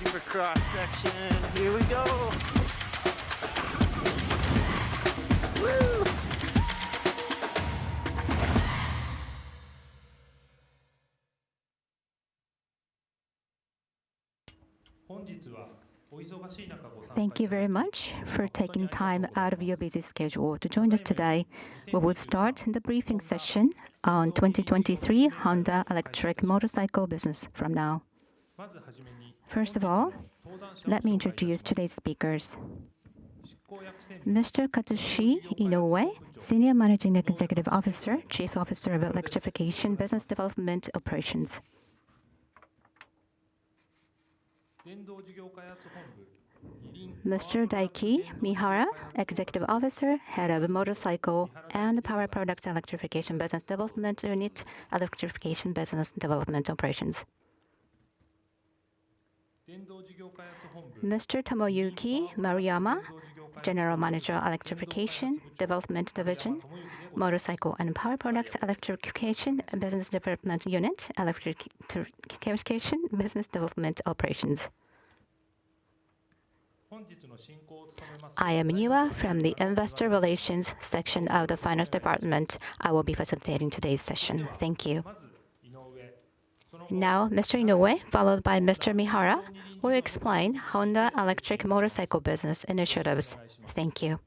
for cross-section. Here we go. Woo! Thank you very much for taking time out of your busy schedule to join us today. We will start the briefing session on 2023 Honda electric motorcycle business from now. First of all, let me introduce today's speakers. Mr. Katsushi Inoue, Senior Managing Executive Officer, Chief Officer of Electrification Business Development Operations. Mr. Daiki Mihara, Executive Officer, Head of Motorcycle and Power Products Electrification Business Development Unit, Electrification Business Development Operations. Mr. Tomoyuki Maruyama, General Manager, Electrification Development Division, Motorcycle and Power Products Electrification Business Development Unit, Electrification Business Development Operations. I am Niwa from the Investor Relations section of the Finance Department. I will be facilitating today's session. Thank you. Now, Mr. Inoue, followed by Mr. Mihara, will explain Honda electric motorcycle business initiatives. Thank you.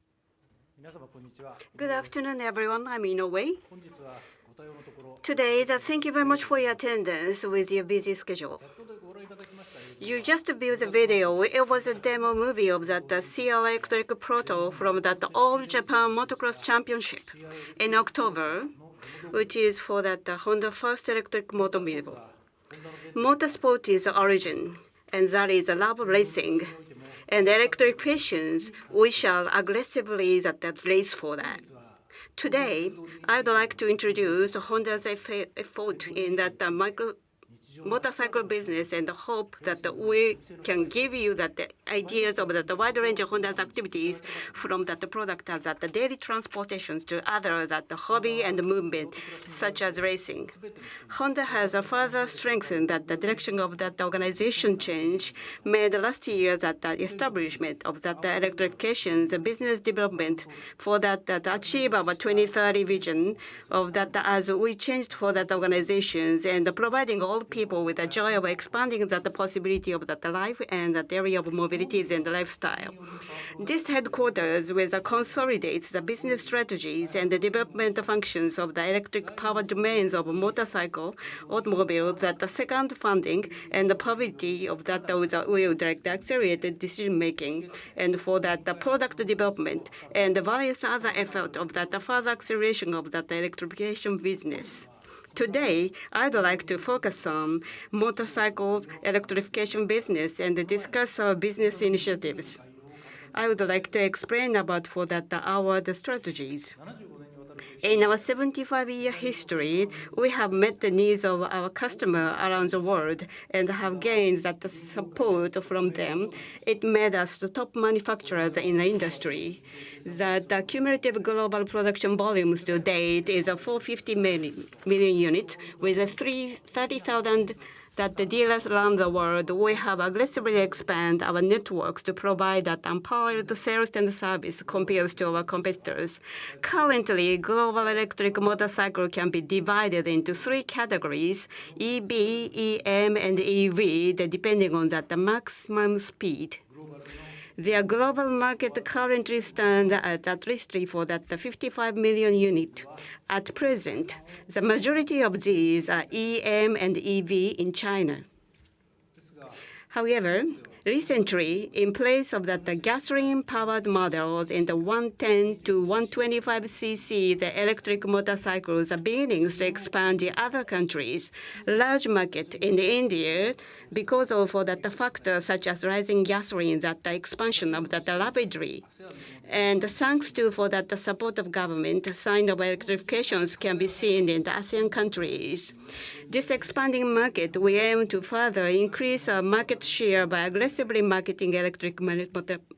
Good afternoon, everyone. I'm Inoue. Today, thank you very much for your attendance with your busy schedule. You just viewed a video. It was a demo movie of that CR Electric Proto from that All Japan Motocross Championship in October, which is for that Honda first electric automobile. Motorsport is the origin, and that is love racing. And electrifications, we shall aggressively that race for that. Today, I'd like to introduce Honda's effort in that motorcycle business and hope that we can give you that ideas of the wide range of Honda's activities from that product as that daily transportations to other that hobby and movement such as racing. Honda has further strengthened that the direction of that organization change made last year that the establishment of that electrification, the business development for that achieve our 2030 vision of that as we changed for that organizations and providing all people with the joy of expanding that the possibility of that life and that area of mobilities and lifestyle. This headquarters with consolidates the business strategies and the development functions of the electric power domains of motorcycle, automobile, that the second funding and the poverty of that will direct accelerated decision making, and for that the product development and the various other efforts of that the further acceleration of that electrification business. Today, I'd like to focus on motorcycle electrification business and discuss our business initiatives. I would like to explain about for that our strategies. In our 75-year history, we have met the needs of our customers around the world and have gained that support from them. It made us the top manufacturers in the industry. The cumulative global production volumes to date is 450 million units with 30,000 that the dealers around the world. We have aggressively expanded our networks to provide that unparalleled sales and service compared to our competitors. Currently, global electric motorcycle can be divided into three categories: EV, EM, and EV, depending on that the maximum speed. Their global market currently stands at least for that 55 million units. At present, the majority of these are EM and EV in China. However, recently, in place of that the gasoline-powered models in the 110 to 125 cc, the electric motorcycles are beginning to expand in other countries. Large market in India, because of that factors such as rising gasoline, that the expansion of that rapidly. And thanks to for that the support of government, sign of electrifications can be seen in the ASEAN countries. This expanding market, we aim to further increase our market share by aggressively marketing electric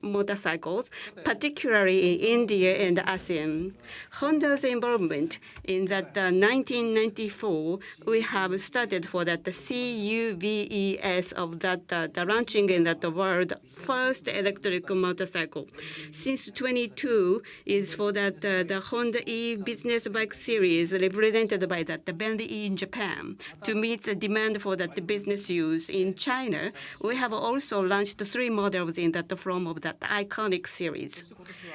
motorcycles, particularly in India and ASEAN. Honda's involvement in that 1994, we have started for that CUVES of that the launching in that the world first electric motorcycle. Since 22 is for that the Honda E business bike series represented by that the Bentley E in Japan to meet the demand for that business use. In China, we have also launched 3 models in that from of that iconic series.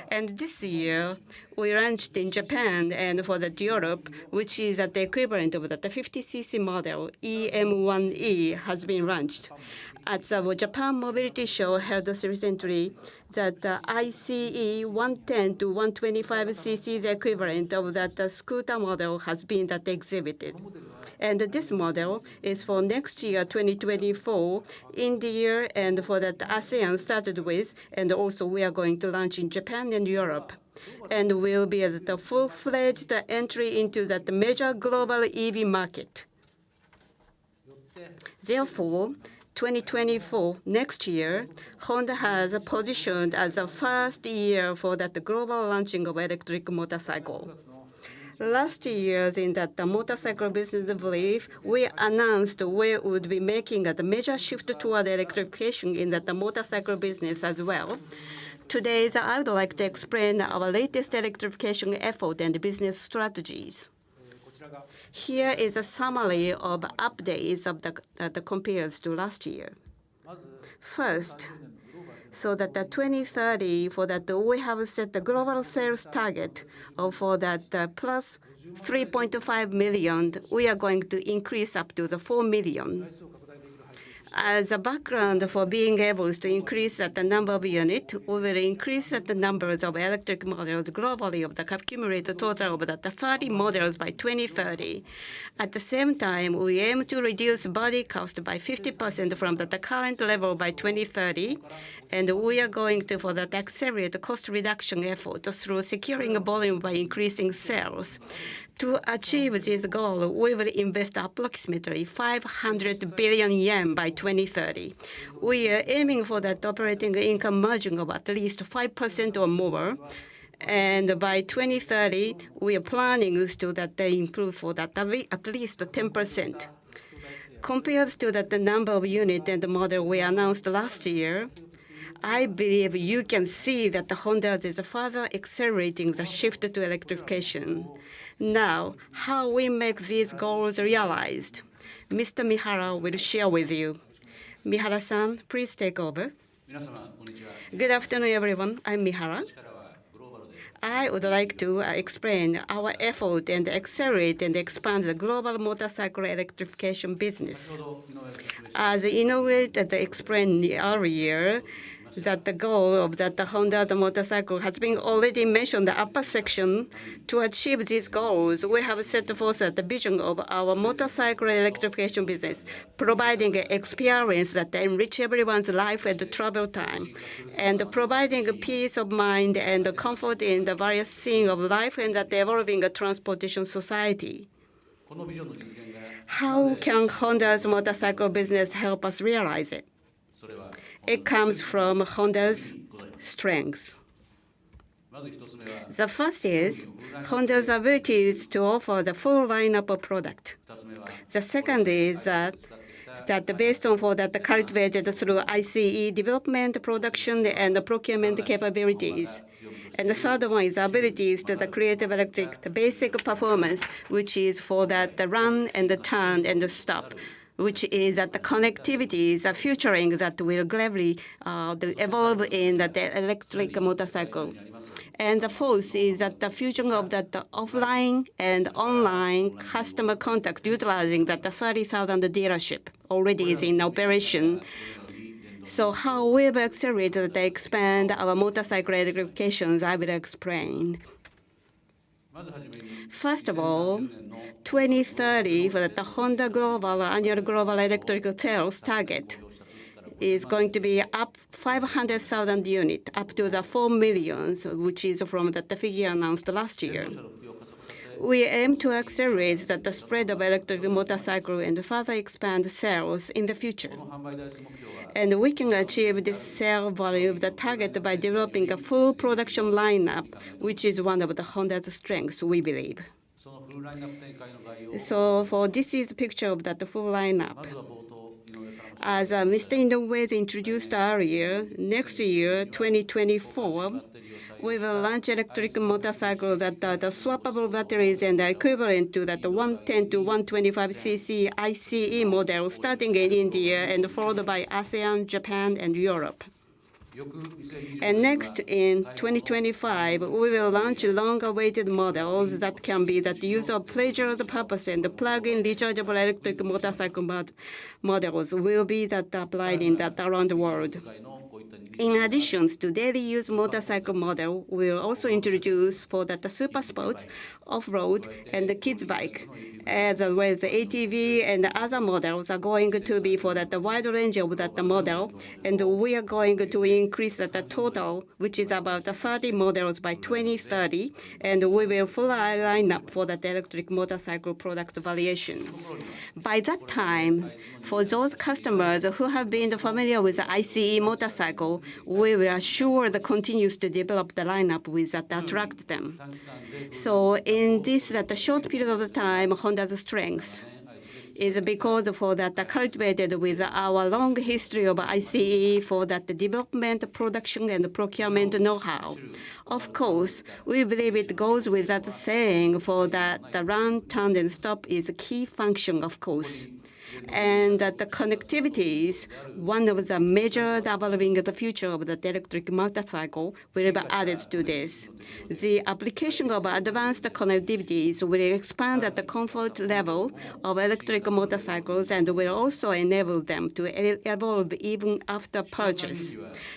And this year, we launched in Japan and for that Europe, which is the equivalent of that the 50cc model EM1E has been launched. At the Japan Mobility Show held recently, that the ICE 110 to 125cc, the equivalent of that scooter model, has been that exhibited. And this model is for next year, 2024, India and for that ASEAN started with, and also we are going to launch in Japan and Europe. And we'll be at the full-fledged entry into that major global EV market. Therefore, 2024, next year, Honda has positioned as the first year for that global launching of electric motorcycle. Last year, in that the motorcycle business brief, we announced we would be making a major shift toward electrification in that the motorcycle business as well. Today, I would like to explain our latest electrification effort and business strategies. Here is a summary of updates of the compares to last year. First, so that the 2030, for that we have set the global sales target of for that plus 3.5 million, we are going to increase up to the 4 million. As a background for being able to increase the number of units, we will increase the numbers of electric models globally of the accumulated total of the 30 models by 2030. At the same time, we aim to reduce body cost by 50% from the current level by 2030, and we are going to for that accelerate the cost reduction effort through securing volume by increasing sales. To achieve this goal, we will invest approximately 500 billion yen by 2030. We are aiming for that operating income margin of at least 5% or more. And by 2030, we are planning to that they improve for that at least 10%. Compared to that the number of units and the model we announced last year, I believe you can see that the Honda is further accelerating the shift to electrification. Now, how we make these goals realized, Mr. Mihara will share with you. Mihara-san, please take over. Good afternoon, everyone. I'm Mihara. I would like to explain our effort and accelerate and expand the global motorcycle electrification business. As Inoue explained earlier, that the goal of that the Honda motorcycle has been already mentioned in the upper section. To achieve these goals, we have set forth the vision of our motorcycle electrification business, providing an experience that enrich everyone's life and travel time, and providing peace of mind and comfort in the various scenes of life and that evolving transportation society. How can Honda's motorcycle business help us realize it? It comes from Honda's strengths. The first is Honda's abilities to offer the full lineup of product. The second is that based on for that cultivated through ICE development, production, and procurement capabilities. And the third one is abilities to the creative electric, the basic performance, which is for that the run and the turn and the stop, which is that the connectivity is a futuring that will gradually evolve in the electric motorcycle. And the fourth is that the fusion of that offline and online customer contact utilizing that the 30,000 dealership already is in operation. So how we will accelerate that they expand our motorcycle electrifications, I will explain. First of all, 2030 for the Honda global annual global electric sales target is going to be up 500,000 units, up to the 4 million, which is from the figure announced last year. We aim to accelerate the spread of electric motorcycle and further expand sales in the future. And we can achieve this sale volume, the target, by developing a full production lineup, which is one of the Honda's strengths, we believe. So this is the picture of that full lineup. As Mr. Inoue introduced earlier, next year, 2024, we will launch electric motorcycles that are the swappable batteries and are equivalent to that 110 to 125 cc ICE model starting in India and followed by ASEAN, Japan, and Europe. And next, in 2025, we will launch long-awaited models that can be that use of pleasure purpose and the plug-in rechargeable electric motorcycle models will be that applied in that around the world. In addition to daily use motorcycle model, we will also introduce for that super sports, off-road, and the kids bike, as well as the ATV and the other models are going to be for that wide range of that model, and we are going to increase the total, which is about 30 models by 2030, and we will full line up for that electric motorcycle product variation. By that time, for those customers who have been familiar with the ICE motorcycle, we will assure the continues to develop the lineup with that attract them. So in this that short period of time, Honda's strengths is because for that cultivated with our long history of ICE for that development, production, and procurement know-how. Of course, we believe it goes with that saying for that the run, turn, and stop is a key function, of course. And that the connectivity is one of the measures developing the future of the electric motorcycle will be added to this. The application of advanced connectivities will expand at the comfort level of electric motorcycles and will also enable them to evolve even after purchase.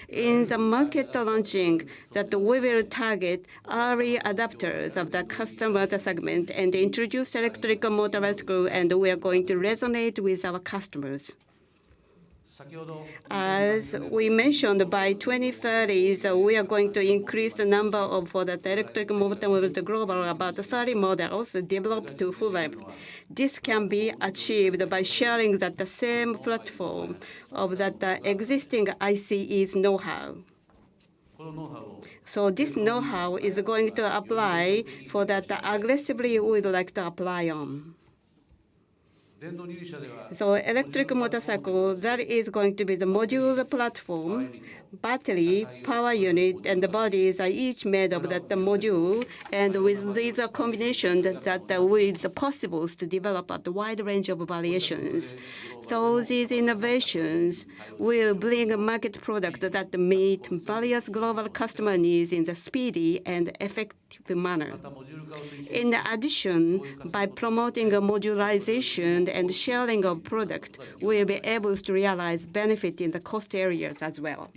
In the market launching, that we will target early adopters of the customer segment and introduce electric motorcycle, and we are going to resonate with our customers. As we mentioned, by 2030, we are going to increase the number of for the electric motorcycle global about 30 models developed to full level. This can be achieved by sharing that the same platform of that existing ICE's know-how. So this know-how is going to apply for that aggressively we would like to apply on. So electric motorcycle, that is going to be the module platform, battery, power unit, and the bodies are each made of that module, and with these combinations that with possibles to develop a wide range of variations. So these innovations will bring a market product that meet various global customer needs in the speedy and effective manner. In addition, by promoting a modularization and sharing of product, we'll be able to realize benefit in the cost areas as well.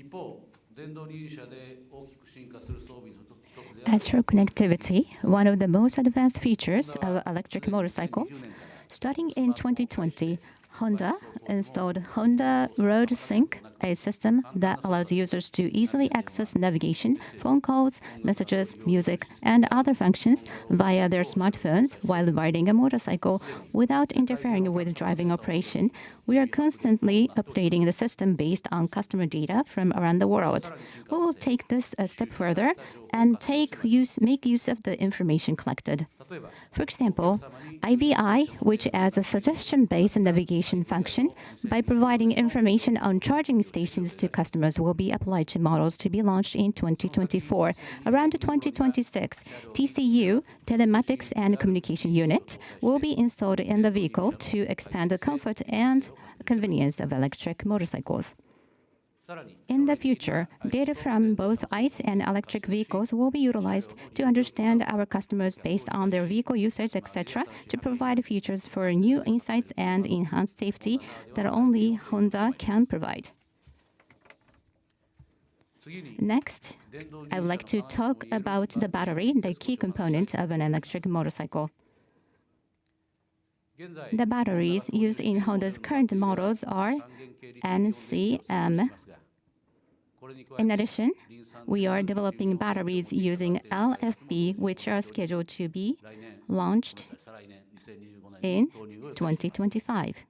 As for connectivity, one of the most advanced features of electric motorcycles, starting in 2020, Honda installed Honda Road Sync, a system that allows users to easily access navigation, phone calls, messages, music, and other functions via their smartphones while riding a motorcycle without interfering with driving operation. We are constantly updating the system based on customer data from around the world. We will take this a step further and make use of the information collected. For example, IVI, which has a suggestion-based navigation function, by providing information on charging stations to customers, will be applied to models to be launched in 2024. Around 2026, TCU, Telematics and Communication Unit, will be installed in the vehicle to expand the comfort and convenience of electric motorcycles. In the future, data from both ICE and electric vehicles will be utilized to understand our customers based on their vehicle usage, etc., to provide features for new insights and enhanced safety that only Honda can provide. Next, I would like to talk about the battery, the key component of an electric motorcycle. The batteries used in Honda's current models are NCM, In addition, we are developing batteries using LFP, which are scheduled to be launched in 2025.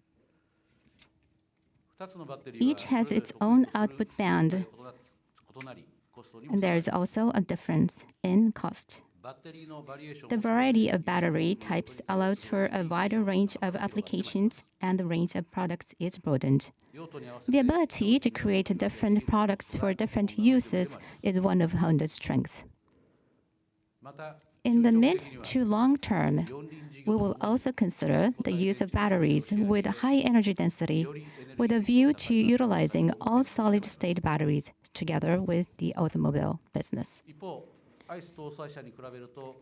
Each has its own output band, and there is also a difference in cost. The variety of battery types allows for a wider range of applications, and the range of products is broadened. The ability to create different products for different uses is one of Honda's strengths. In the mid to long term, we will also consider the use of batteries with high energy density with a view to utilizing all solid-state batteries together with the automobile business.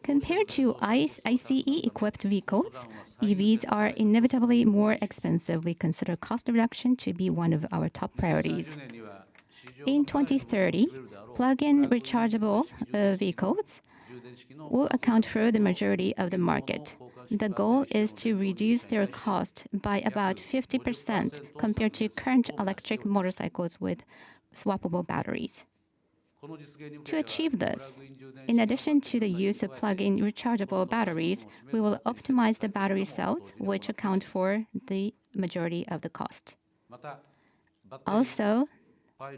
Compared to ICE-equipped vehicles, EVs are inevitably more expensive. We consider cost reduction to be one of our top priorities. In 2030, plug-in rechargeable vehicles will account for the majority of the market. The goal is to reduce their cost by about 50% compared to current electric motorcycles with swappable batteries. To achieve this, in addition to the use of plug-in rechargeable batteries, we will optimize the battery cells, which account for the majority of the cost. Also,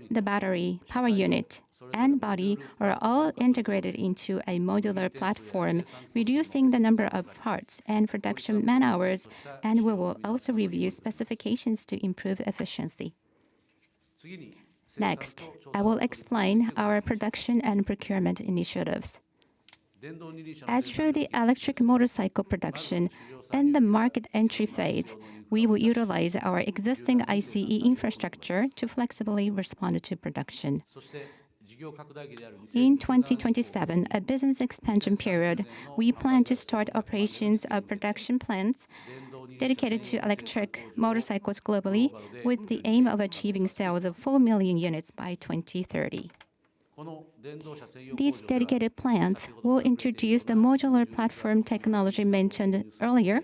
the battery, power unit, and body are all integrated into a modular platform, reducing the number of parts and production man-hours, and we will also review specifications to improve efficiency. Next, I will explain our production and procurement initiatives. As for the electric motorcycle production, in the market entry phase, we will utilize our existing ICE infrastructure to flexibly respond to production. In 2027, a business expansion period, we plan to start operations of production plants dedicated to electric motorcycles globally with the aim of achieving sales of 4 million units by 2030. These dedicated plants will introduce the modular platform technology mentioned earlier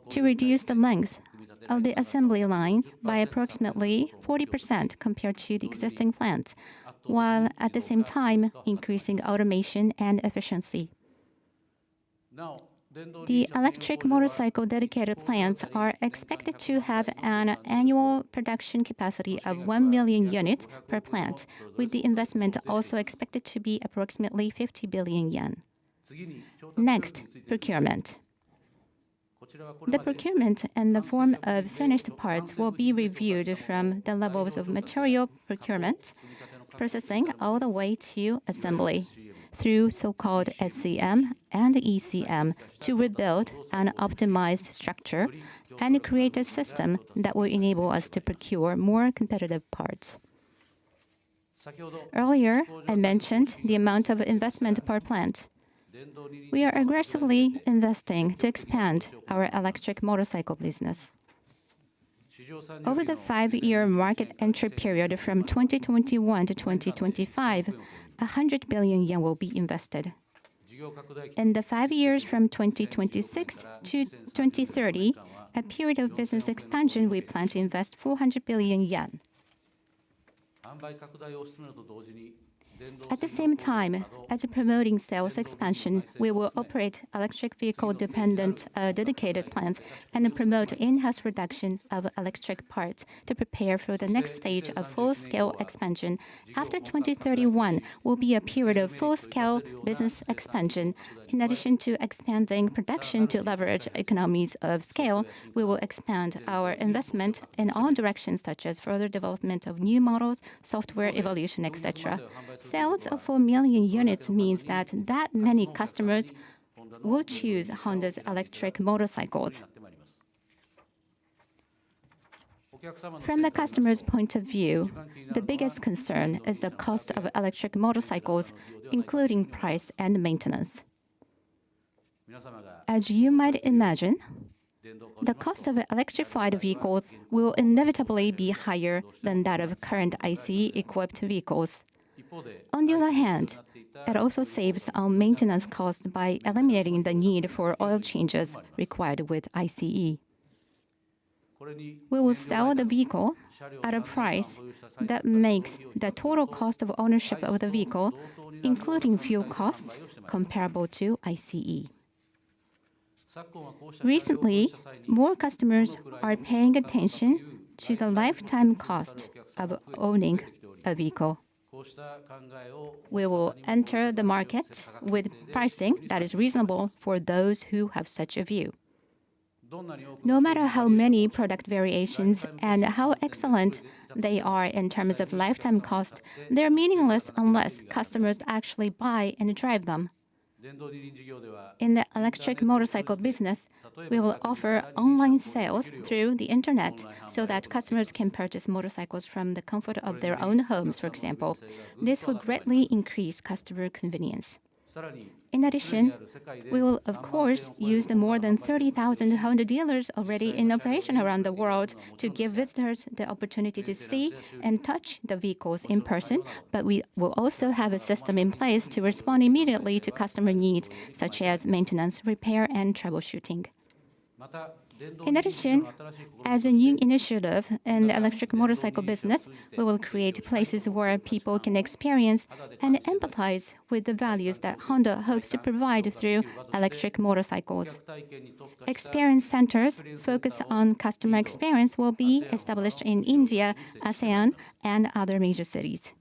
to reduce the length of the assembly line by approximately 40% compared to the existing plants, while at the same time increasing automation and efficiency. The electric motorcycle dedicated plants are expected to have an annual production capacity of 1 million units per plant, with the investment also expected to be approximately 50 billion yen. Next, procurement. The procurement in the form of finished parts will be reviewed from the levels of material procurement, processing, all the way to assembly, through so-called SCM and ECM to rebuild an optimized structure and create a system that will enable us to procure more competitive parts. Earlier, I mentioned the amount of investment per plant. We are aggressively investing to expand our electric motorcycle business. Over the 5-year market entry period from 2021 to 2025, 100 billion yen will be invested. In the 5 years from 2026 to 2030, a period of business expansion, we plan to invest 400 billion yen. At the same time, as promoting sales expansion, we will operate electric vehicle-dependent dedicated plants and promote in-house production of electric parts to prepare for the next stage of full-scale expansion. After 2031 will be a period of full-scale business expansion. In addition to expanding production to leverage economies of scale, we will expand our investment in all directions, such as further development of new models, software evolution, etc. Sales of 4 million units means that many customers will choose Honda's electric motorcycles. From the customer's point of view, the biggest concern is the cost of electric motorcycles, including price and maintenance. As you might imagine, the cost of electrified vehicles will inevitably be higher than that of current ICE-equipped vehicles. On the other hand, it also saves on maintenance costs by eliminating the need for oil changes required with ICE. We will sell the vehicle at a price that makes the total cost of ownership of the vehicle, including fuel costs, comparable to ICE. Recently, more customers are paying attention to the lifetime cost of owning a vehicle. We will enter the market with pricing that is reasonable for those who have such a view. No matter how many product variations and how excellent they are in terms of lifetime cost, they're meaningless unless customers actually buy and drive them. In the electric motorcycle business, we will offer online sales through the internet so that customers can purchase motorcycles from the comfort of their own homes, for example. This will greatly increase customer convenience. In addition, we will, of course, use the more than 30,000 Honda dealers already in operation around the world to give visitors the opportunity to see and touch the vehicles in person, but we will also have a system in place to respond immediately to customer needs, such as maintenance, repair, and troubleshooting. In addition, as a new initiative in the electric motorcycle business, we will create places where people can experience and empathize with the values that Honda hopes to provide through electric motorcycles. Experience centers focused on customer experience will be established in India, ASEAN, and other major cities.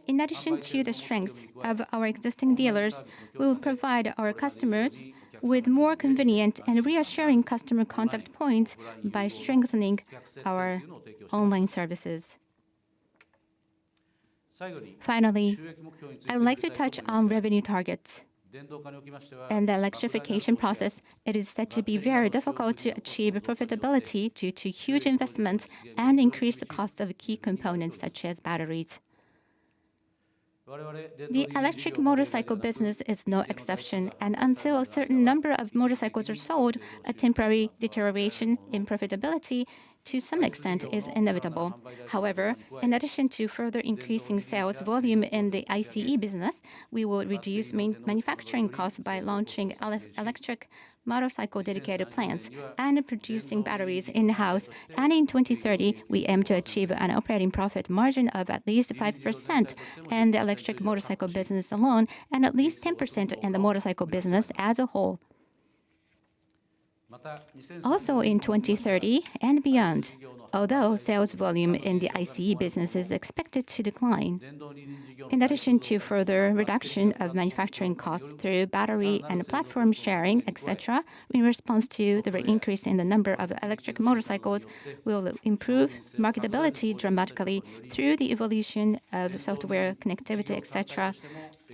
In addition to the strengths of our existing dealers, we will provide our customers with more convenient and reassuring customer contact points by strengthening our online services. Finally, I would like to touch on revenue targets. In the electrification process, it is said to be very difficult to achieve profitability due to huge investments and increased costs of key components such as batteries. The electric motorcycle business is no exception, and until a certain number of motorcycles are sold, a temporary deterioration in profitability to some extent is inevitable. However, in addition to further increasing sales volume in the ICE business, we will reduce manufacturing costs by launching electric motorcycle dedicated plants and producing batteries in-house. And in 2030, we aim to achieve an operating profit margin of at least 5% in the electric motorcycle business alone and at least 10% in the motorcycle business as a whole. Also in 2030 and beyond, although sales volume in the ICE business is expected to decline, in addition to further reduction of manufacturing costs through battery and platform sharing, etc., in response to the increase in the number of electric motorcycles, we will improve marketability dramatically through the evolution of software connectivity, etc.,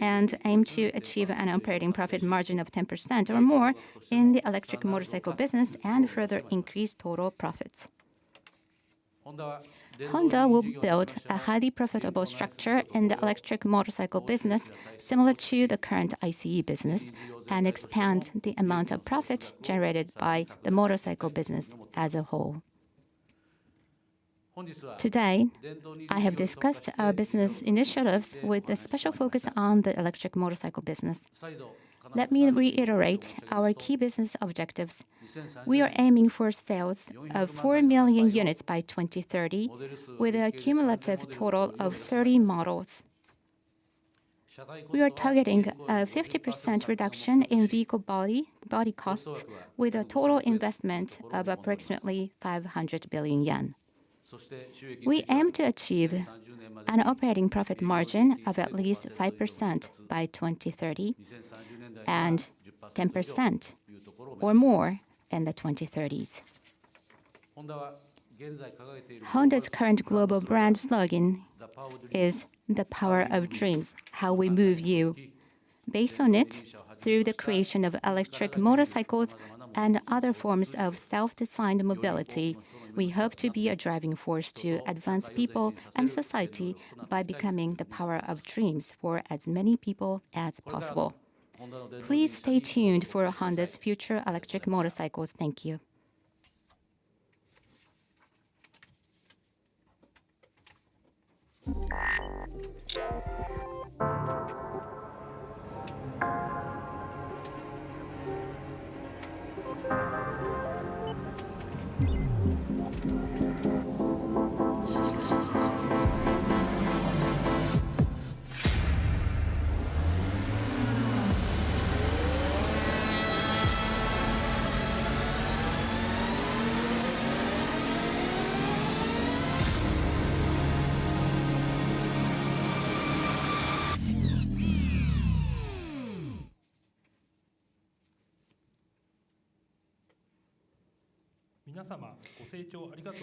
and aim to achieve an operating profit margin of 10% or more in the electric motorcycle business and further increase total profits. Honda will build a highly profitable structure in the electric motorcycle business similar to the current ICE business and expand the amount of profit generated by the motorcycle business as a whole. Today, I have discussed our business initiatives with a special focus on the electric motorcycle business. Let me reiterate our key business objectives. We are aiming for sales of 4 million units by 2030, with a cumulative total of 30 models. We are targeting a 50% reduction in vehicle body costs, with a total investment of approximately 500 billion yen. We aim to achieve an operating profit margin of at least 5% by 2030 and 10% or more in the 2030s. Honda's current global brand slogan is "The Power of Dreams, How We Move You." Based on it, through the creation of electric motorcycles and other forms of self-designed mobility, we hope to be a driving force to advance people and society by becoming the power of dreams for as many people as possible. Please stay tuned for Honda's future electric motorcycles. Thank you.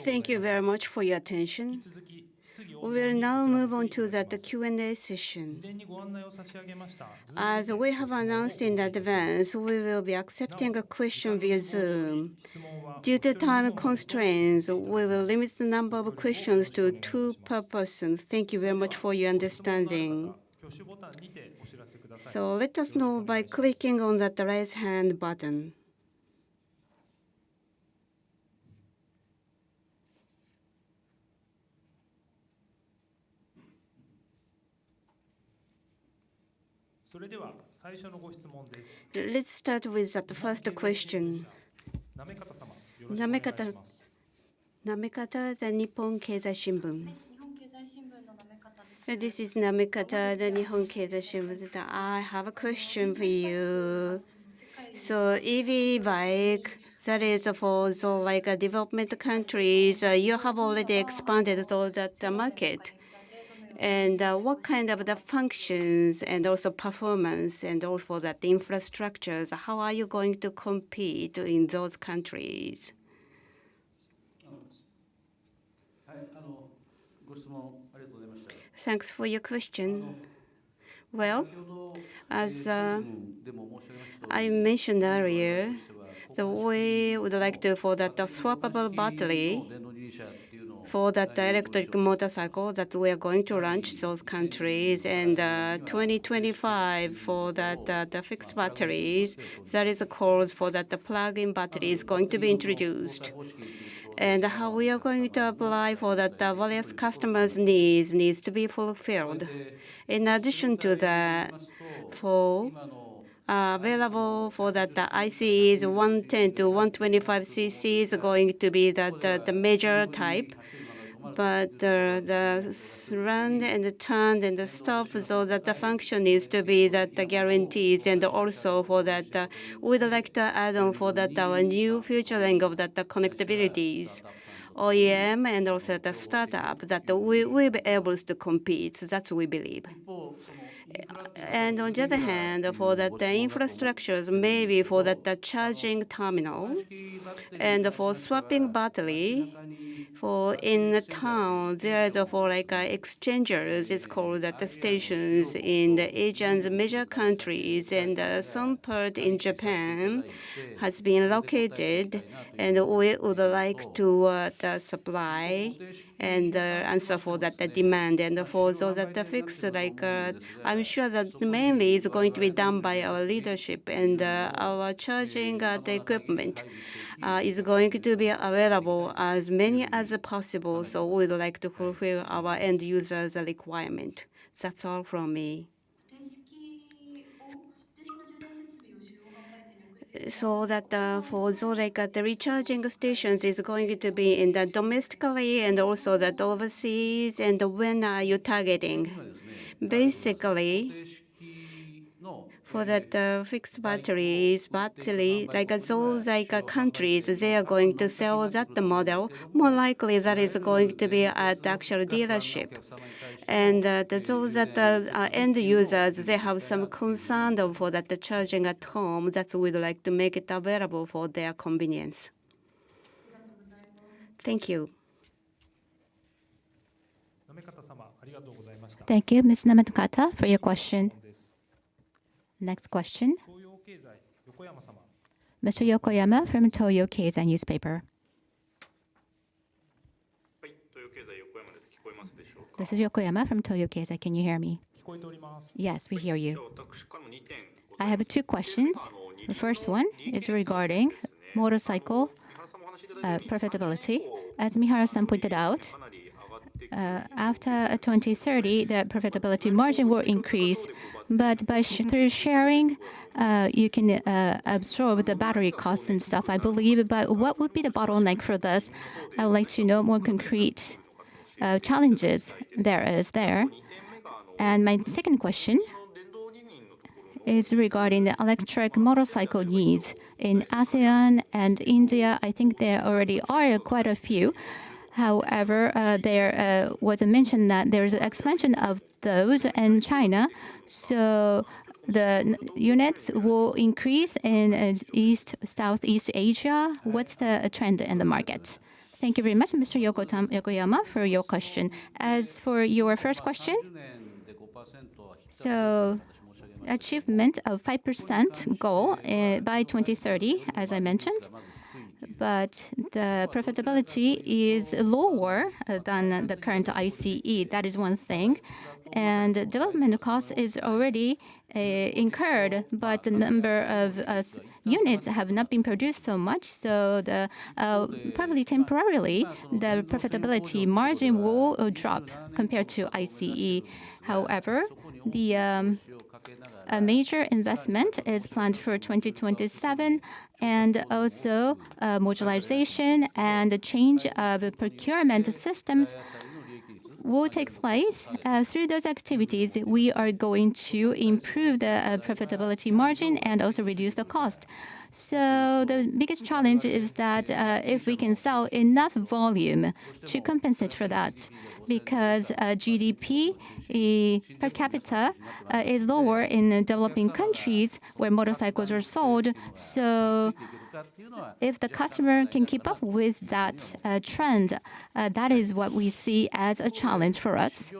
Thank you very much for your attention. We will now move on to the Q&A session. As we have announced in advance, we will be accepting a question via Zoom. Due to time constraints, we will limit the number of questions to 2 per person. Thank you very much for your understanding. So let us know by clicking on that raise hand button. Let's start with the first question. Namekata, the Nippon Keizai Shimbun. This is Namekata, the Nihon Keizai Shimbun. I have a question for you. So EV bike, that is for development countries, you have already expanded all that market. And what kind of the functions and also performance and also that infrastructures, how are you going to compete in those countries? Thanks for your question. Well, as I mentioned earlier, we would like to for that swappable battery for that electric motorcycle that we are going to launch those countries, and 2025 for that the fixed batteries, that is a cause for that the plug-in battery is going to be introduced. And how we are going to apply for that the various customers' needs to be fulfilled. In addition to that, for available for that the ICEs 110 to 125 cc is going to be the major type. But the run and the turn and the stop, so that the function needs to be that the guarantees, and also for that we'd like to add on for that our new featuring of that the connectabilities, OEM and also the startup that we will be able to compete. That's what we believe. And on the other hand, for that the infrastructures, maybe for that the charging terminal and for swapping battery, for in the town, there is for exchangers, it's called that the stations in the Asian major countries, and some part in Japan has been located, and we would like to supply and answer for that the demand, and for those that the fixed I'm sure that mainly is going to be done by our leadership, and our charging the equipment is going to be available as many as possible. So we would like to fulfill our end users' requirement. That's all from me. So that for those the recharging stations is going to be in the domestically and also that overseas, and when are you targeting? Basically, for that fixed batteries, those countries, they are going to sell that model. More likely that is going to be at the actual dealership. And those that are end users, they have some concern for that the charging at home. That's we'd like to make it available for their convenience. Thank you. Thank you, Ms. Namekata, for your question. Next question. Mr. Yokoyama from Toyo Keizai newspaper. This is Yokoyama from Toyo Keizai. Can you hear me? Yes, we hear you. I have 2 questions. The first one is regarding motorcycle profitability. As Mihara-san pointed out, after 2030, the profitability margin will increase, but through sharing, you can absorb the battery costs and stuff, I believe. But what would be the bottleneck for this? I would like to know more concrete challenges there is there. And my second question is regarding the electric motorcycle needs in ASEAN and India. I think there already are quite a few. However, there was a mention that there is an expansion of those in China. So the units will increase in Southeast Asia. What's the trend in the market? Thank you very much, Mr. Yokoyama, for your question. As for your first question, so achievement of 5% goal by 2030, as I mentioned, but the profitability is lower than the current ICE. That is one thing. And development cost is already incurred, but the number of units have not been produced so much. So probably temporarily, the profitability margin will drop compared to ICE. However, a major investment is planned for 2027, and also modularization and the change of procurement systems will take place. Through those activities, we are going to improve the profitability margin and also reduce the cost. So the biggest challenge is that if we can sell enough volume to compensate for that, because GDP per capita is lower in developing countries where motorcycles are sold. So if the customer can keep up with that trend, that is what we see as a challenge for us.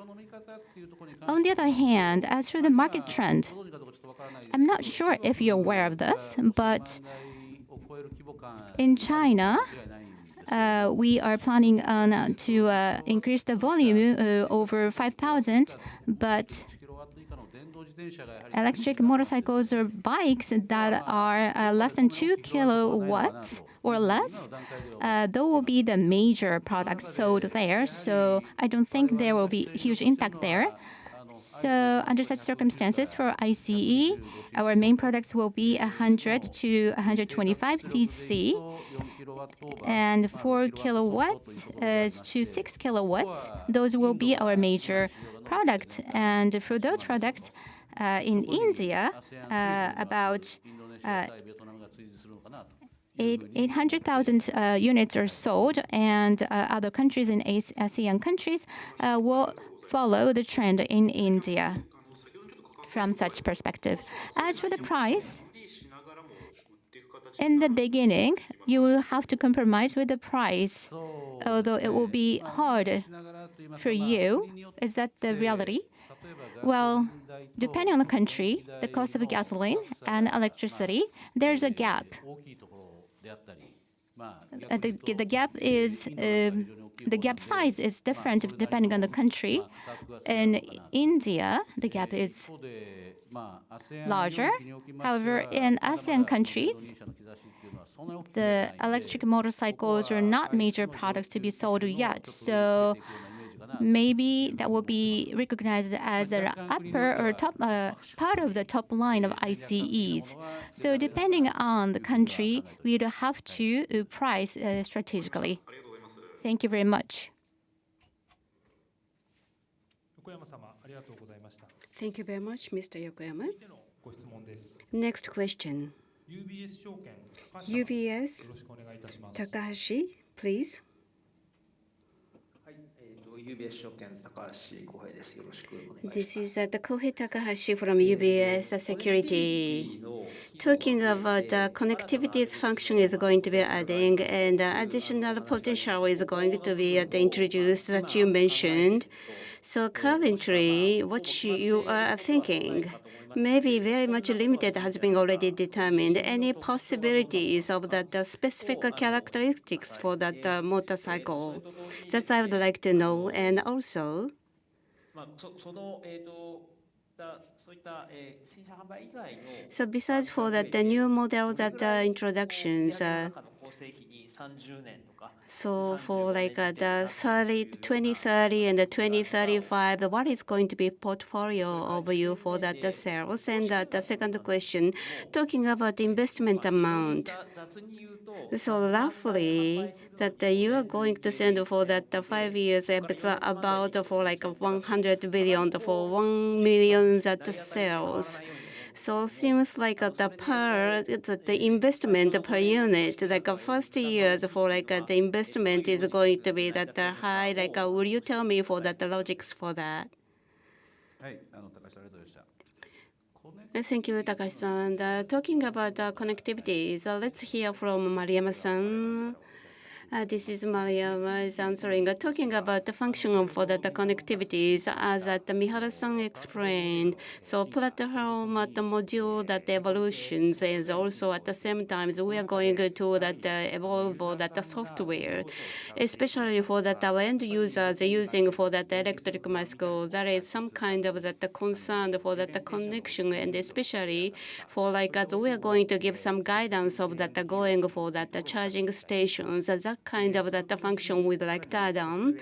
On the other hand, as for the market trend, I'm not sure if you're aware of this, but in China, we are planning to increase the volume over 5,000, but electric motorcycles or bikes that are less than 2 kilowatts or less, those will be the major products sold there. So I don't think there will be huge impact there. So under such circumstances, for ICE, our main products will be 100 to 125 cc, and 4 kilowatts to 6 kilowatts. Those will be our major products. And for those products, in India, about 800,000 units are sold, and other countries in ASEAN countries will follow the trend in India from such perspective. As for the price, in the beginning, you will have to compromise with the price, although it will be hard for you. Is that the reality? Well, depending on the country, the cost of gasoline and electricity, there's a gap. The gap size is different depending on the country. In India, the gap is larger. However, in ASEAN countries, the electric motorcycles are not major products to be sold yet. So maybe that will be recognized as an upper or top part of the top line of ICEs. So depending on the country, we'd have to price strategically. Thank you very much. Thank you very much, Mr. Yokoyama. Next question. UBS, Takahashi, please. This is the Kohei Takahashi from UBS Security. Talking about the connectivity function is going to be adding, and additional potential is going to be introduced that you mentioned. So currently, what you are thinking may be very much limited, has been already determined. Any possibilities of the specific characteristics for that motorcycle? That's I would like to know. And also, so besides for that, the new models that introductions, so for like the 2030 and the 2035, what is going to be portfolio of you for that the sales? And the second question, talking about the investment amount. So roughly that you are going to send for that 5 years, it's about for like 100 billion for 1 million that sales. So seems like the investment per unit, like first years for like the investment is going to be that high. Like, will you tell me for that the logics for that? Thank you, Takashi-san. Talking about connectivity, so let's hear from Mariama-san. This is Mariama is answering. Talking about the function for the connectivities, as that Mihara-san explained. So platform at the module that evolutions is also at the same time we are going to that evolve that the software, especially for that our end users using for that electric bicycle. There is some kind of that concern for that connection, and especially for like as we are going to give some guidance of that going for that charging stations, that kind of that function we'd like to add on,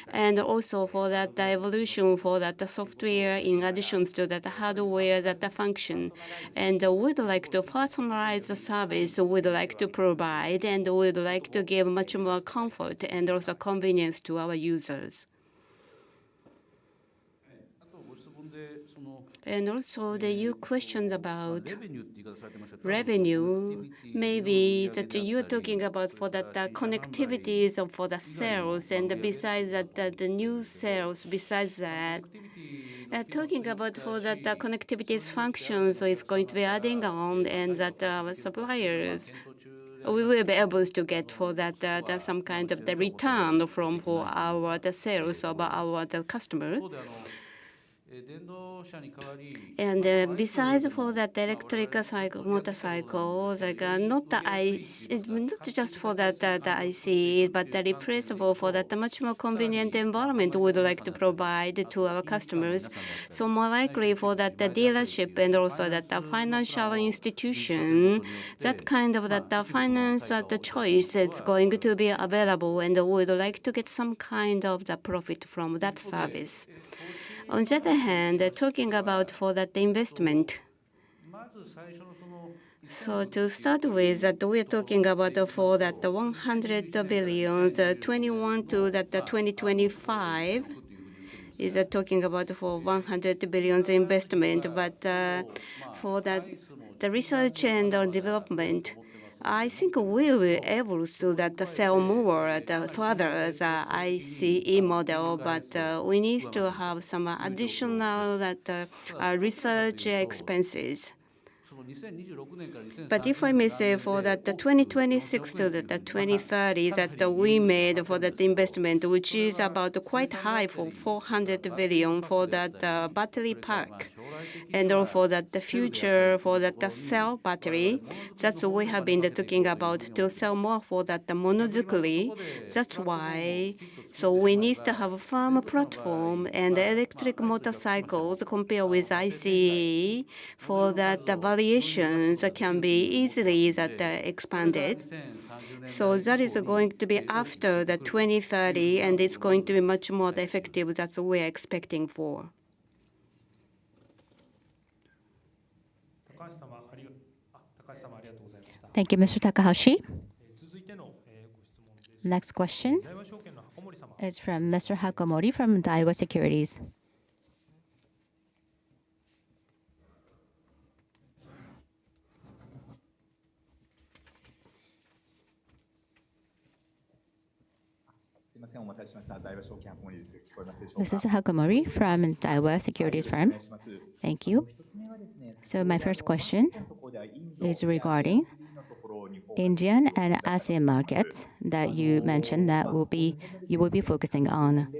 and also for that evolution for that software in addition to that hardware that function, and we'd like to personalize the service we'd like to provide, and we'd like to give much more comfort and also convenience to our users. And also you questioned about revenue, maybe that you're talking about for that connectivities of for the sales, and besides that the new sales, besides that, talking about for that connectivities functions, so it's going to be adding on, and that our suppliers, we will be able to get for that some kind of the return from for our the sales of our the customer. And besides for that electric motorcycles, like not just for that the IC, but the replaceable for that much more convenient environment we would like to provide to our customers. So more likely for that the dealership and also that the financial institution, that kind of that the finance the choice is going to be available, and we would like to get some kind of the profit from that service. On the other hand, talking about for that investment. So to start with, that we are talking about for that 100 billion, 21 to that 2025 is talking about for 100 billion investment, but for that the research and development, I think we will be able to that sell more further the ICE model, but we need to have some additional that research expenses. But if I may say for that the 2026 to the 2030 that we made for that investment, which is about quite high for 400 billion for that battery pack, and also for that the future for that the cell battery, that's what we have been talking about to sell more for that the monozukuri. That's why. So we need to have a firm platform, and electric motorcycles compared with ICE for that the variations can be easily that expanded. So that is going to be after the 2030, and it's going to be much more effective. That's what we're expecting for. Thank you, Mr. Takahashi. Next question is from Mr. Hakomori from Daiwa Securities. This is Hakomori from Daiwa Securities firm. Thank you. So my first question is regarding Indian and ASEAN markets that you mentioned that you will be focusing on.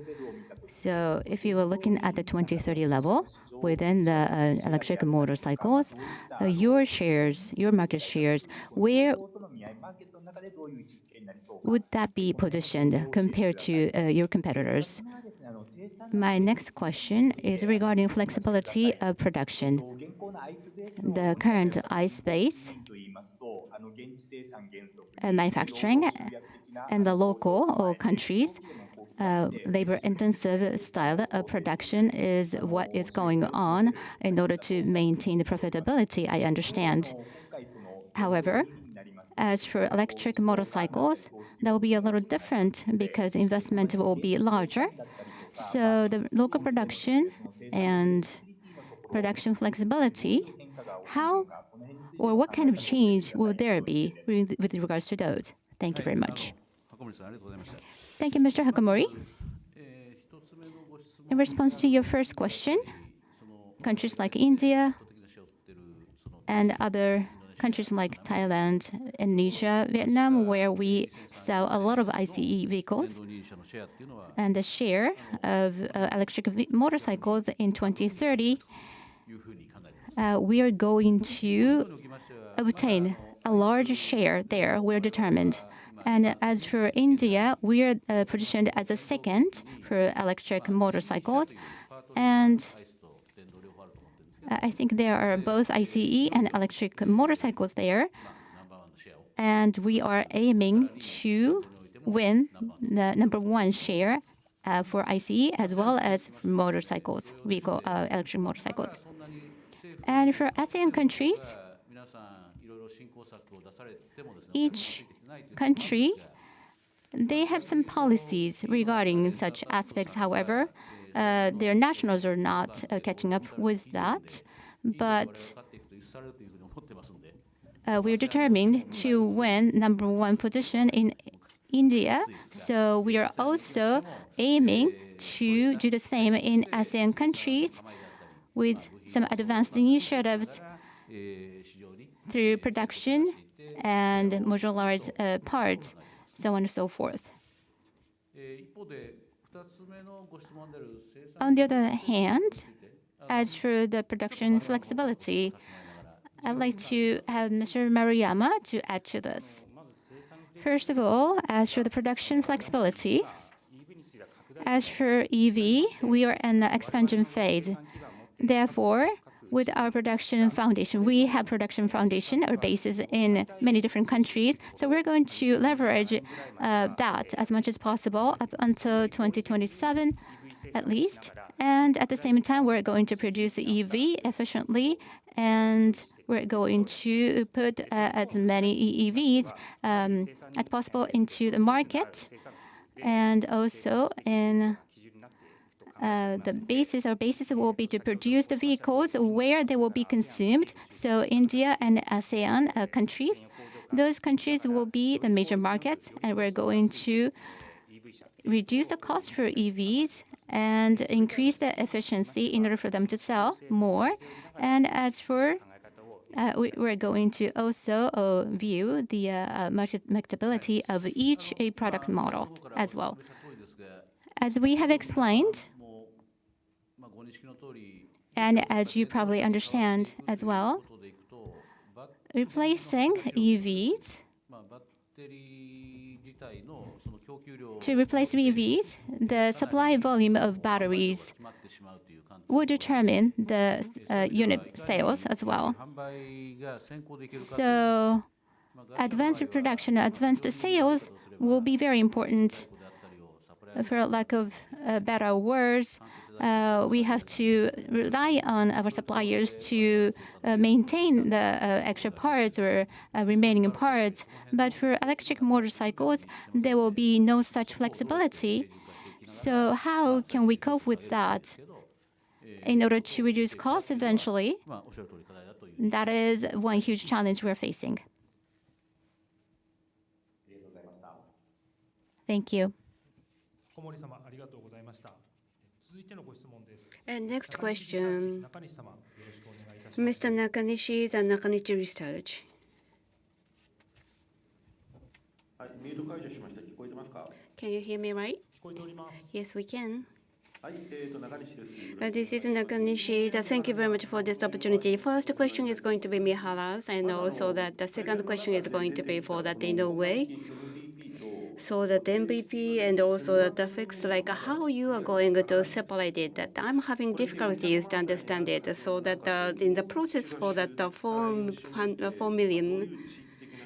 So if you were looking at the 2030 level within the electric motorcycles, your market shares, where would that be positioned compared to your competitors? My next question is regarding flexibility of production. The current ICE-based manufacturing and the local or countries labor-intensive style of production is what is going on in order to maintain the profitability, I understand. However, as for electric motorcycles, that will be a little different because investment will be larger. So the local production and production flexibility, how or what kind of change will there be with regards to those? Thank you very much. Thank you, Mr. Hakomori. In response to your first question, countries like India and other countries like Thailand, Indonesia, Vietnam, where we sell a lot of ICE vehicles. And the share of electric motorcycles in 2030, we are going to obtain a large share there. We're determined. And as for India, we are positioned as a second for electric motorcycles. And I think there are both ICE and electric motorcycles there. And we are aiming to win the #1 share for ICE as well as motorcycles, electric motorcycles. And for ASEAN countries, each country, they have some policies regarding such aspects. However, their nationals are not catching up with that. But we are determined to win #1 position in India. So we are also aiming to do the same in ASEAN countries with some advanced initiatives through production and modularized parts, so on and so forth. On the other hand, as for the production flexibility, I'd like to have Mr. Maruyama to add to this. First of all, as for the production flexibility, as for EV, we are in the expansion phase. Therefore, with our production foundation, we have production foundation or bases in many different countries. So we're going to leverage that as much as possible up until 2027 at least. And at the same time, we're going to produce the EV efficiently, and we're going to put as many EVs as possible into the market. And also in the basis, our basis will be to produce the vehicles where they will be consumed. So India and ASEAN countries, those countries will be the major markets, and we're going to reduce the cost for EVs and increase the efficiency in order for them to sell more. And as for we're going to also view the marketability of each product model as well. As we have explained, and as you probably understand as well, replacing EVs, to replace EVs, the supply volume of batteries will determine the unit sales as well. So advanced production, advanced sales will be very important. For lack of better words, we have to rely on our suppliers to maintain the extra parts or remaining parts. But for electric motorcycles, there will be no such flexibility. So how can we cope with that in order to reduce costs eventually? That is one huge challenge we're facing. Thank you. And next question, Mr. Nakanishi, the Nakanishi Research. Can you hear me right? Yes, we can. This is Nakanishi. Thank you very much for this opportunity. First question is going to be Mihara's, and also that the second question is going to be for that in a way. So that MVP and also the fixed, like how you are going to separate it. That I'm having difficulties to understand it. So that in the process for that 4 million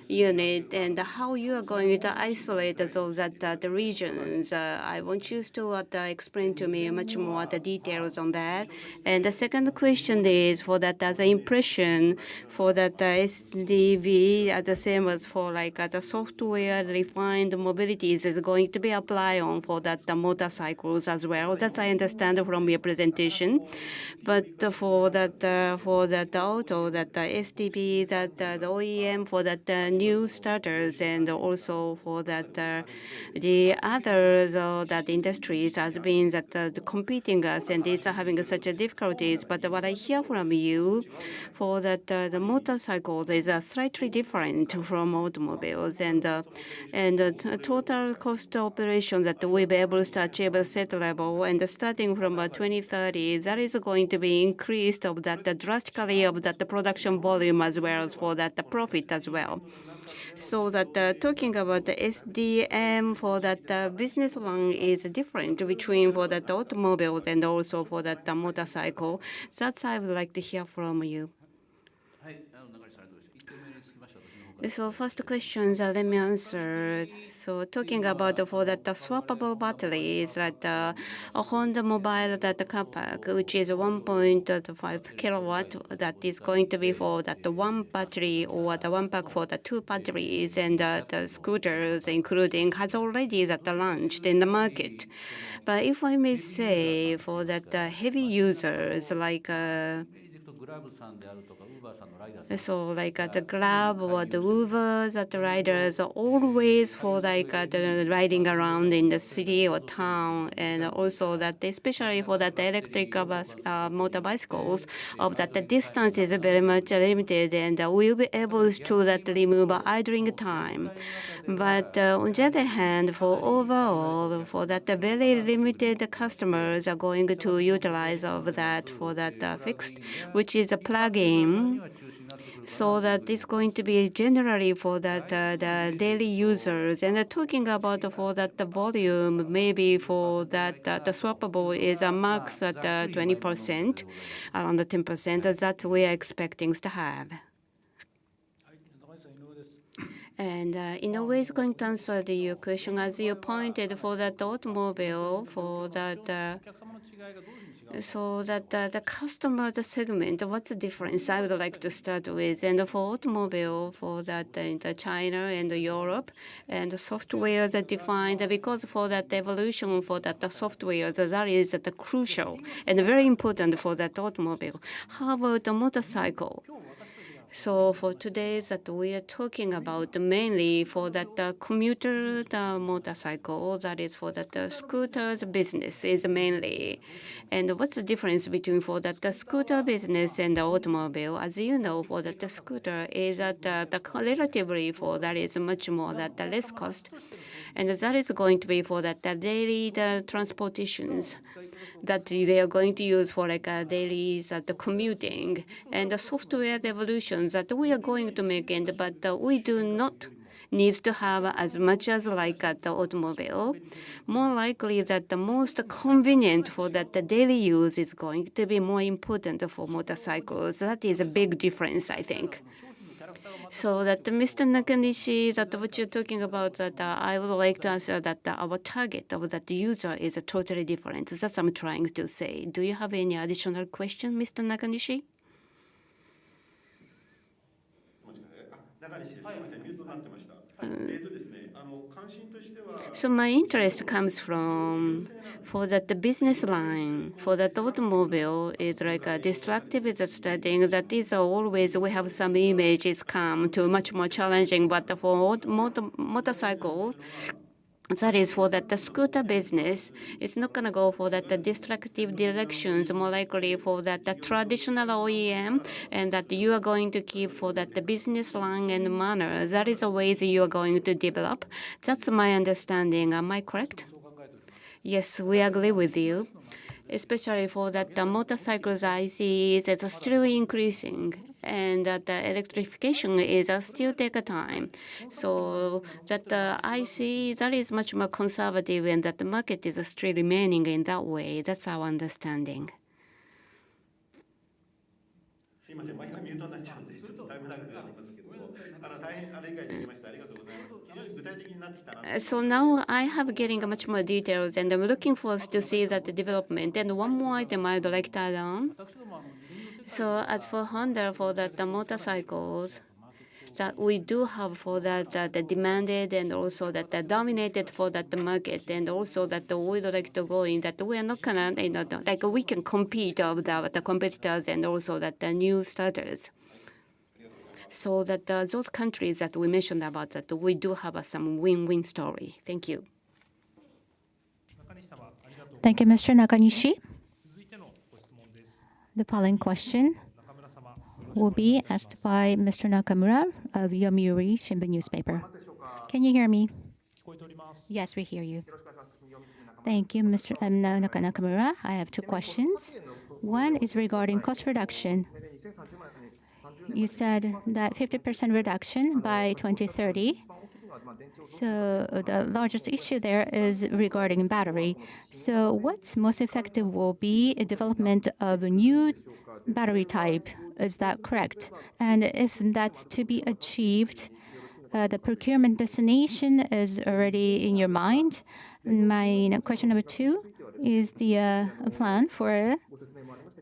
unit and how you are going to isolate those the regions. I want you to explain to me much more the details on that. And the second question is for that as an impression for that SDV the same as for like the software refined mobilities is going to be applied on for that the motorcycles as well. That I understand from your presentation. But for that auto that the SDV that the OEM for that new starters, and also for that the others that industries has been that competing us, and it's having such a difficulties. But what I hear from you for that the motorcycles is slightly different from automobiles, and total cost operation that we'll be able to achieve a set level, and starting from 2030, that is going to be increased of that drastically of that the production volume as well as for that the profit as well. So that talking about the SDM for that business line is different between for that automobile and also for that motorcycle. That's I would like to hear from you. So first questions, let me answer. So talking about for that swappable batteries, that a Honda Mobile that car pack, which is 1.5 kilowatt, that is going to be for that one battery or the one pack for the two batteries, and the scooters, including, has already that launched in the market. But if I may say, for that heavy users like so like the Grab or the Ubers, the riders are always for like the riding around in the city or town, and also that especially for that electric motor bicycles, of that the distance is very much limited, and we'll be able to that remove idling time. But on the other hand, for overall, for that very limited customers are going to utilize of that for that fixed, which is a plug-in. So that is going to be generally for that the daily users. And talking about for that the volume, maybe for that the swappable is a max at 20%, around 10%. That we are expecting to have. And in a way, it's going to answer your question as you pointed for that automobile, for that. So that the customer, the segment, what's the difference? I would like to start with. And for automobile, for that in China and Europe, and the software that defined, because for that evolution for that the software, that is the crucial and very important for that automobile. How about the motorcycle? So for today that we are talking about mainly for that commuter the motorcycle, that is for that scooters business is mainly. And what's the difference between for that the scooter business and the automobile? As you know, for that the scooter is that the relatively for that is much more that the less cost, and that is going to be for that the daily the transportations that they are going to use for like a daily the commuting, and the software evolutions that we are going to make, and but we do not needs to have as much as like at the automobile. More likely that the most convenient for that the daily use is going to be more important for motorcycles. That is a big difference, I think. So that Mr. Nakanishi, that what you're talking about, that I would like to answer that our target of that user is totally different. That's what I'm trying to say. Do you have any additional question, Mr. Nakanishi? So my interest comes from for that the business line for that automobile is like a destructive studying that is always we have some images come to much more challenging, but for motorcycle, that is for that the scooter business, it's not going to go for that the destructive directions, more likely for that the traditional OEM, and that you are going to keep for that the business line and manner. That is the ways you are going to develop. That's my understanding. Am I correct? Yes, we agree with you. Especially for that the motorcycles I see that are still increasing, and that the electrification is still take a time. So that I see that is much more conservative, and that the market is still remaining in that way. That's our understanding. So now I have getting much more details, and I'm looking forward to see that the development. And one more item I'd like to add on. So as for Honda, for that the motorcycles, that we do have for that the demanded, and also that the dominated for that the market, and also that we'd like to go in that we are not gonna, like we can compete with the competitors, and also that the new starters. So that those countries that we mentioned about that, we do have some win-win story. Thank you. Thank you, Mr. Nakanishi. The following question will be asked by Mr. Nakamura of Yomiuri Shimbun newspaper. Can you hear me? Yes, we hear you. Thank you, Mr. Nakamura. I have two questions. One is regarding cost reduction. You said that 50% reduction by 2030. So the largest issue there is regarding battery. So what's most effective will be a development of a new battery type. Is that correct? And if that's to be achieved, the procurement destination is already in your mind. My question number two is the plan for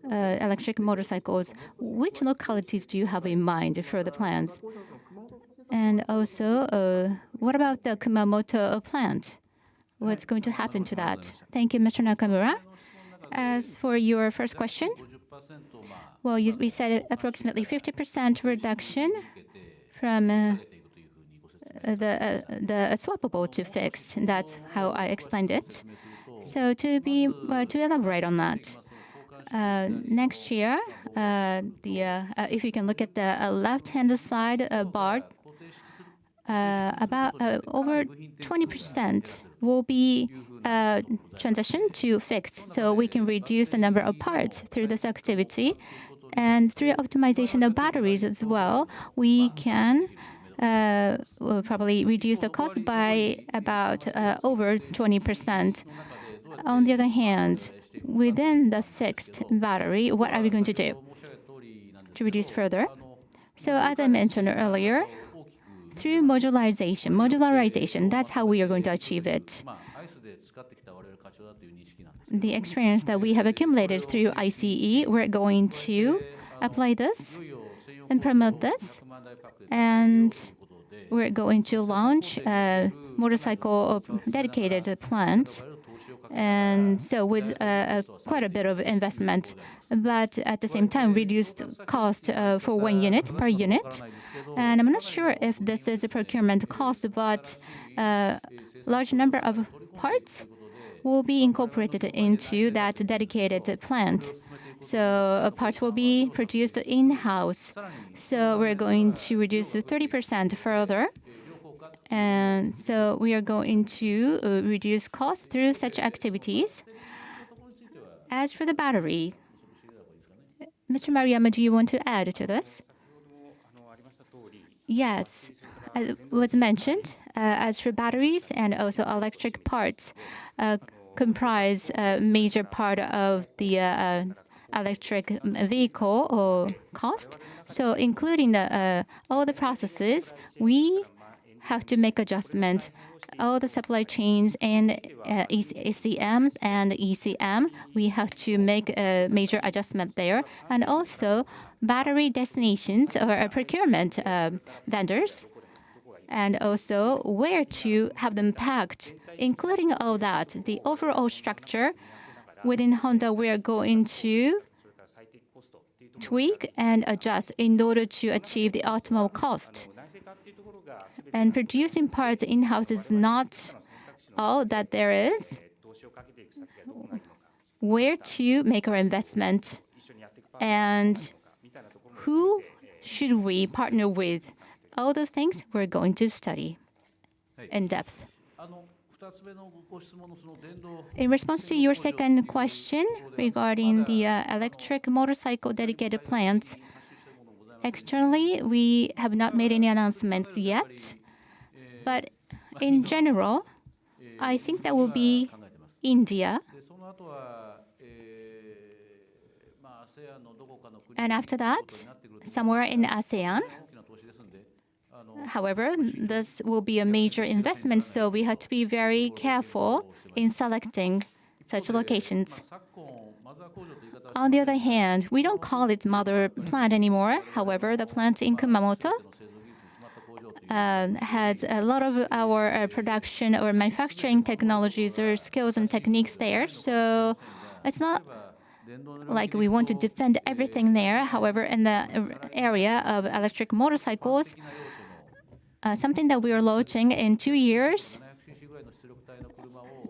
electric motorcycles. Which localities do you have in mind for the plans? And also, what about the Kumamoto plant? What's going to happen to that? Thank you, Mr. Nakamura. As for your first question, well, we said approximately 50% reduction from the swappable to fixed. That's how I explained it. So to elaborate on that, next year, if you can look at the left-hand side bar, about over 20% will be transitioned to fixed. So we can reduce the number of parts through this activity. And through optimization of batteries as well, we can will probably reduce the cost by about over 20%. On the other hand, within the fixed battery, what are we going to do to reduce further? So as I mentioned earlier, through modularization, that's how we are going to achieve it. The experience that we have accumulated through ICE, we're going to apply this and promote this. And we're going to launch a motorcycle dedicated plant. And so with quite a bit of investment, but at the same time, reduced cost for 1 unit per unit. And I'm not sure if this is a procurement cost, but large number of parts will be incorporated into that dedicated plant. So parts will be produced in-house. So we're going to reduce 30% further. And so we are going to reduce costs through such activities. As for the battery, Mr. Maruyama, do you want to add to this? Yes, as was mentioned, as for batteries and also electric parts comprise a major part of the electric vehicle cost. So including all the processes, we have to make adjustment. All the supply chains and ECM and ECM, we have to make a major adjustment there. And also battery destinations or procurement vendors, and also where to have them packed, including all that. The overall structure within Honda, we are going to tweak and adjust in order to achieve the optimal cost. And producing parts in-house is not all that there is. Where to make our investment and who should we partner with? All those things we're going to study in depth. In response to your second question regarding the electric motorcycle dedicated plants, externally, we have not made any announcements yet. But in general, I think that will be India. And after that, somewhere in ASEAN. However, this will be a major investment, so we have to be very careful in selecting such locations. On the other hand, we don't call it mother plant anymore. However, the plant in Kumamoto has a lot of our production or manufacturing technologies or skills and techniques there. So it's not like we want to defend everything there. However, in the area of electric motorcycles, something that we are launching in 2 years,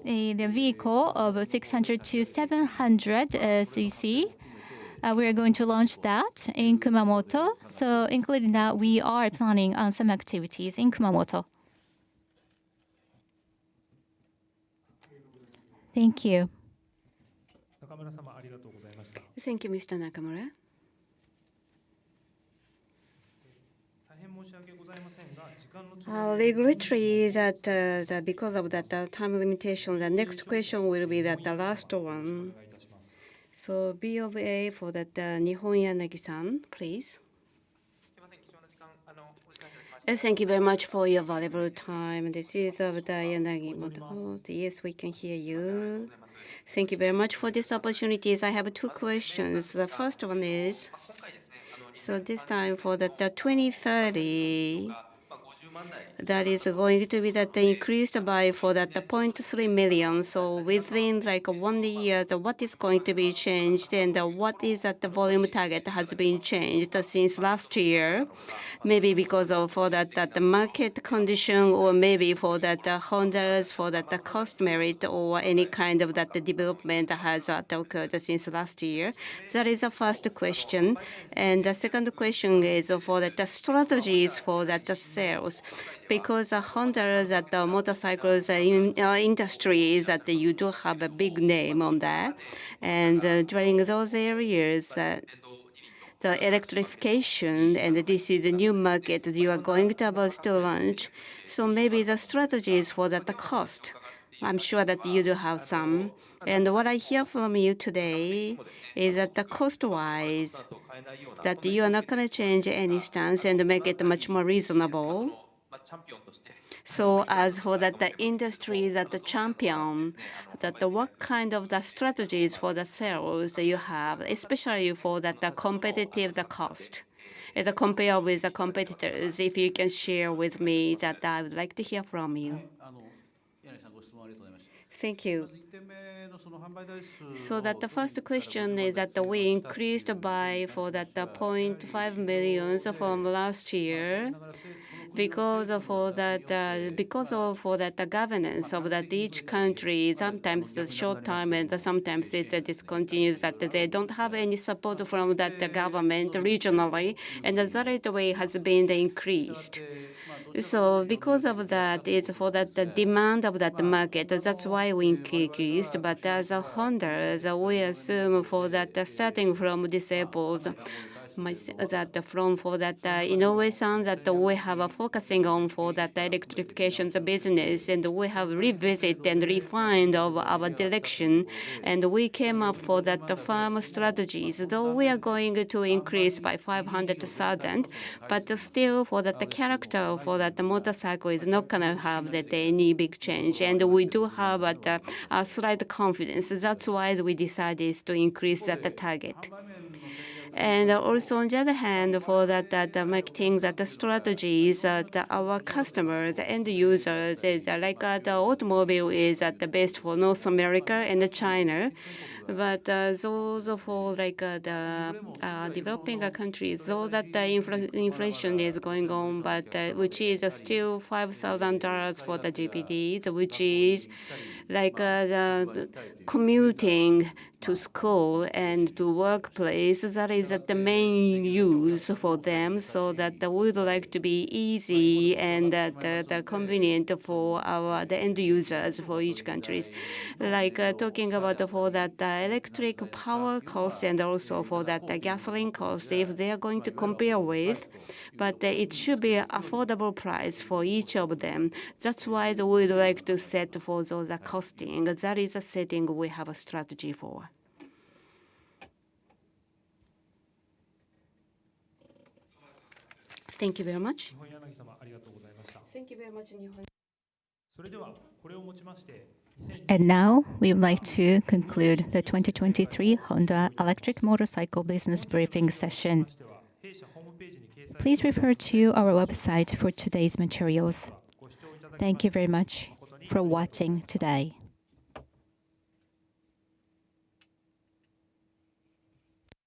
the vehicle of 600 to 700 cc. We are going to launch that in Kumamoto. So including that, we are planning on some activities in Kumamoto. Thank you. Thank you, Mr. Nakamura. Regulatory is that because of that time limitation, the next question will be that the last one. So B of A for that Nihon Yanagi-san, please. Thank you very much for your valuable time. This is of the Yanagi model. Yes, we can hear you. Thank you very much for this opportunity. I have two questions. The first one is, so this time for the 2030, that is going to be that increased by for that 0.3 million. So within like 1 year, what is going to be changed and what is that the volume target has been changed since last year? Maybe because of for that the market condition, or maybe for that Honda's for that the cost merit, or any kind of that the development has occurred since last year. That is the first question. And the second question is for that the strategies for that the sales. Because Honda that the motorcycles industry is that you do have a big name on that, and during those areas, the electrification, and this is the new market that you are going to about to launch. So maybe the strategies for that the cost. I'm sure that you do have some. And what I hear from you today is that the cost-wise, that you are not going to change any stance and make it much more reasonable. So as for that the industry, that the champion, that what kind of the strategies for the sales you have, especially for that the competitive the cost, as a compare with the competitors, if you can share with me, that I would like to hear from you. Thank you. So that the first question is that we increased by for that the 0.5 million from last year, because of that the governance of that each country, sometimes the short time and sometimes it discontinues, that they don't have any support from that the government regionally, and that way has been increased. So because of that, it's for that the demand of that market. That's why we increased. But as a Honda, we assume for that starting from this April, that from for that innovation that we have focusing on for that electrification business, and we have revisited and refined of our direction, and we came up for that the firm strategies. Though we are going to increase by 500,000, but still for that the character for that the motorcycle is not gonna have that any big change, and we do have a slight confidence. That's why we decided to increase that target. And also, on the other hand, for that marketing that the strategies, our customers, the end users, like the automobile is at the best for North America and China. But those for like the developing countries, so that the inflation is going on, but which is still $5,000 for the GPD, which is like the commuting to school and to workplace. That is the main use for them, so that we would like to be easy and the convenient for the end users for each countries. Like talking about for that electric power cost, and also for that gasoline cost, if they are going to compare with, but it should be an affordable price for each of them. That's why we would like to set for those costing. That is a setting we have a strategy for. Thank you very much. Thank you very much, Nihon. And now we would like to conclude the 2023 Honda Electric Motorcycle Business Briefing session. Please refer to our website for today's materials. Thank you very much for watching today.